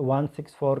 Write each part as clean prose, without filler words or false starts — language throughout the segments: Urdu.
164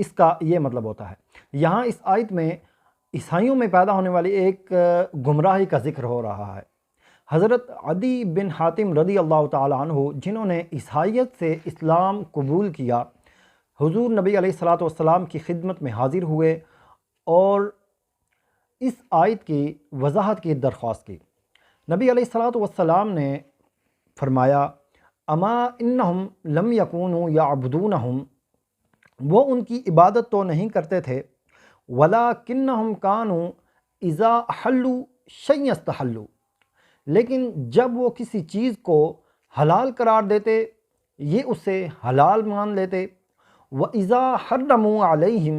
اس کا یہ مطلب ہوتا ہے۔ یہاں اس آیت میں عیسائیوں میں پیدا ہونے والی ایک گمراہی کا ذکر ہو رہا ہے۔ حضرت عدی بن حاتم رضی اللہ تعالیٰ عنہ، جنہوں نے عیسائیت سے اسلام قبول کیا، حضور نبی علیہ الصلاۃ والسلام کی خدمت میں حاضر ہوئے اور اس آیت کی وضاحت کی درخواست کی۔ نبی علیہ الصلاۃ والسلام نے فرمایا، اما انہم لم یکونوا یعبدونہم، وہ ان کی عبادت تو نہیں کرتے تھے، ولکنہم کانوا اذا احلوا شیئا استحلوا، لیکن جب وہ کسی چیز کو حلال قرار دیتے یہ اسے حلال مان لیتے، وَإِذَا حَرَّمُوا عَلَيْهِمْ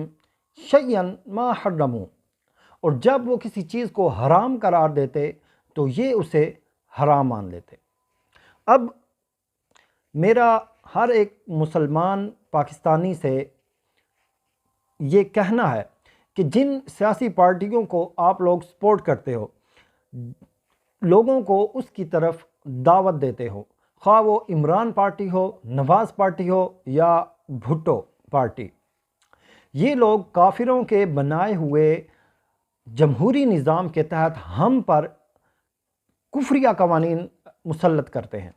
شَيْئًا مَا حَرَّمُوا، اور جب وہ کسی چیز کو حرام قرار دیتے تو یہ اسے حرام مان لیتے۔ اب میرا ہر ایک مسلمان پاکستانی سے یہ کہنا ہے کہ جن سیاسی پارٹیوں کو آپ لوگ سپورٹ کرتے ہو، لوگوں کو اس کی طرف دعوت دیتے ہو، خواہ وہ عمران پارٹی ہو، نواز پارٹی ہو یا بھٹو پارٹی، یہ لوگ کافروں کے بنائے ہوئے جمہوری نظام کے تحت ہم پر کفریہ قوانین مسلط کرتے ہیں۔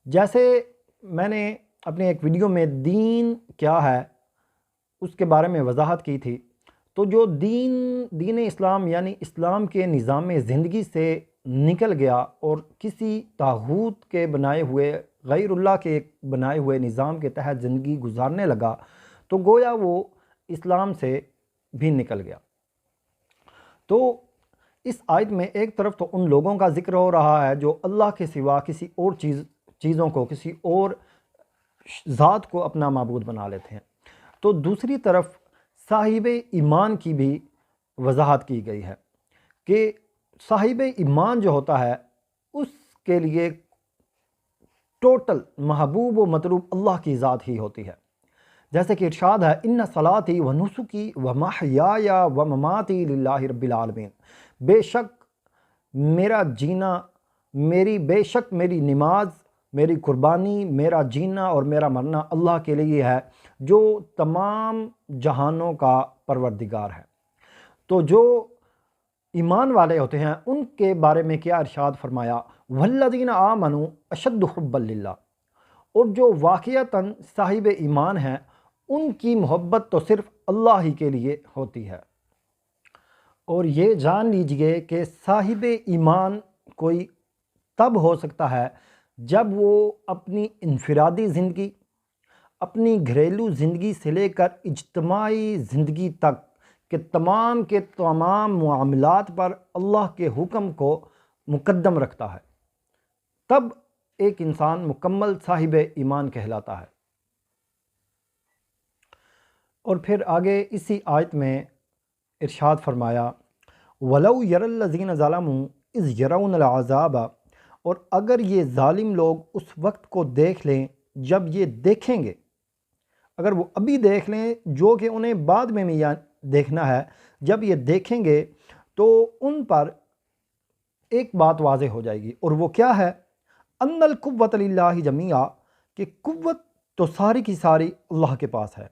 جیسے میں نے اپنی ایک ویڈیو میں دین کیا ہے اس کے بارے میں وضاحت کی تھی، تو جو دین اسلام یعنی اسلام کے نظام زندگی سے نکل گیا اور کسی طاغوت کے بنائے ہوئے، غیر اللہ کے بنائے ہوئے نظام کے تحت زندگی گزارنے لگا، تو گویا وہ اسلام سے بھی نکل گیا۔ تو اس آیت میں ایک طرف تو ان لوگوں کا ذکر ہو رہا ہے جو اللہ کے سوا کسی اور چیزوں کو، کسی اور ذات کو اپنا معبود بنا لیتے ہیں، تو دوسری طرف صاحب ایمان کی بھی وضاحت کی گئی ہے کہ صاحب ایمان جو ہوتا ہے اس کے لیے ٹوٹل محبوب و مطلوب اللہ کی ذات ہی ہوتی ہے۔ جیسے کہ ارشاد ہے، ان صلاتی و نسکی و محیای و مماتی للہ رب العالمین، بے شک میرا جینا، بے شک میری نماز، میری قربانی، میرا جینا اور میرا مرنا اللہ کے لیے ہے جو تمام جہانوں کا پروردگار ہے۔ تو جو ایمان والے ہوتے ہیں ان کے بارے میں کیا ارشاد فرمایا، والذین آمنوا اشد حبا للہ، اور جو واقعتاً صاحب ایمان ہیں ان کی محبت تو صرف اللہ ہی کے لیے ہوتی ہے۔ اور یہ جان لیجئے کہ صاحب ایمان کوئی تب ہو سکتا ہے جب وہ اپنی انفرادی زندگی، اپنی گھریلو زندگی سے لے کر اجتماعی زندگی تک کہ تمام کے تمام معاملات پر اللہ کے حکم کو مقدم رکھتا ہے، تب ایک انسان مکمل صاحب ایمان کہلاتا ہے۔ اور پھر آگے اسی آیت میں ارشاد فرمایا، وَلَوْ يَرَى الَّذِينَ ظَلَمُوا إِذْ يَرَوْنَ الْعَذَابَ، اور اگر یہ ظالم لوگ اس وقت کو دیکھ لیں جب یہ دیکھیں گے، اگر وہ ابھی دیکھ لیں جو کہ انہیں بعد میں دیکھنا ہے، جب یہ دیکھیں گے تو ان پر ایک بات واضح ہو جائے گی، اور وہ کیا ہے، ان القوۃ للہ جمیعا، کہ قوت تو ساری کی ساری اللہ کے پاس ہے۔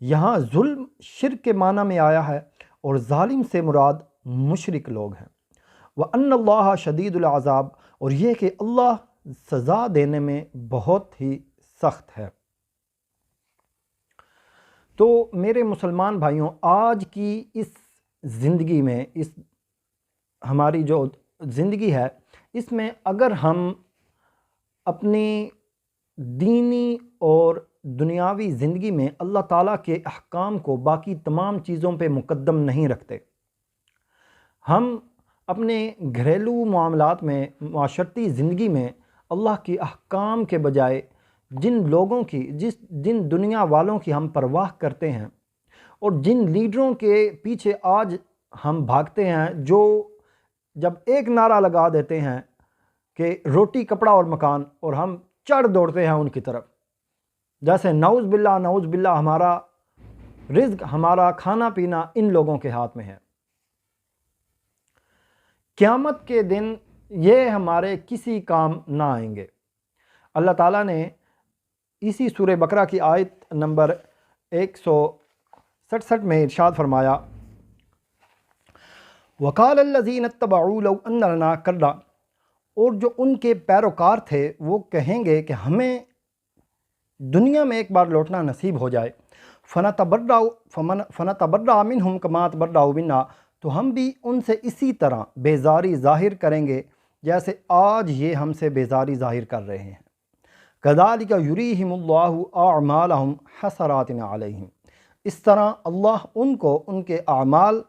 یہاں ظلم شرک کے معنی میں آیا ہے اور ظالم سے مراد مشرک لوگ ہیں۔ وَأَنَّ اللَّهَ شَدِيدُ الْعَذَابِ، اور یہ کہ اللہ سزا دینے میں بہت ہی سخت ہے۔ تو میرے مسلمان بھائیوں، آج کی اس زندگی میں، اس ہماری جو زندگی ہے اس میں اگر ہم اپنی دینی اور دنیاوی زندگی میں اللہ تعالیٰ کے احکام کو باقی تمام چیزوں پہ مقدم نہیں رکھتے، ہم اپنے گھریلو معاملات میں، معاشرتی زندگی میں اللہ کے احکام کے بجائے جن لوگوں کی، جن دنیا والوں کی ہم پرواہ کرتے ہیں اور جن لیڈروں کے پیچھے آج ہم بھاگتے ہیں، جو جب ایک نعرہ لگا دیتے ہیں کہ روٹی کپڑا اور مکان، اور ہم چڑھ دوڑتے ہیں ان کی طرف، جیسے نعوذ باللہ ہمارا رزق، ہمارا کھانا پینا ان لوگوں کے ہاتھ میں ہے۔ قیامت کے دن یہ ہمارے کسی کام نہ آئیں گے۔ اللہ تعالیٰ نے اسی سورہ بقرہ کی آیت نمبر 167 میں ارشاد فرمایا وقال الذین اتبعوا لو ان لنا کرا، اور جو ان کے پیروکار تھے وہ کہیں گے کہ ہمیں دنیا میں ایک بار لوٹنا نصیب ہو جائے، فنتبرأ منہم کما تبرؤوا منا، تو ہم بھی ان سے اسی طرح بیزاری ظاہر کریں گے جیسے آج یہ ہم سے بیزاری ظاہر کر رہے ہیں۔ کذالک یریہم اللہ اعمالہم حسرات علیہم، اس طرح اللہ ان کو ان کے اعمال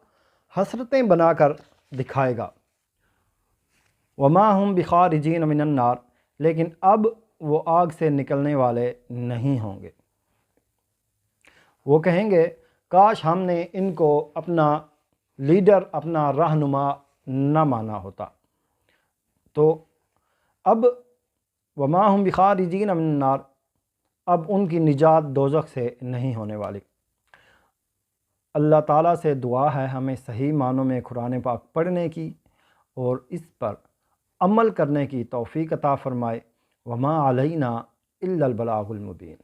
حسرتیں بنا کر دکھائے گا۔ وما ہم بخارجین من النار، لیکن اب وہ آگ سے نکلنے والے نہیں ہوں گے۔ وہ کہیں گے کاش ہم نے ان کو اپنا لیڈر، اپنا رہنما نہ مانا ہوتا۔ تو اب وما ہم بخارجین من النار، اب ان کی نجات دوزخ سے نہیں ہونے والی۔ اللہ تعالیٰ سے دعا ہے ہمیں صحیح معنوں میں قرآن پاک پڑھنے کی اور اس پر عمل کرنے کی توفیق عطا فرمائے۔ وما علینا الا البلاغ المبین۔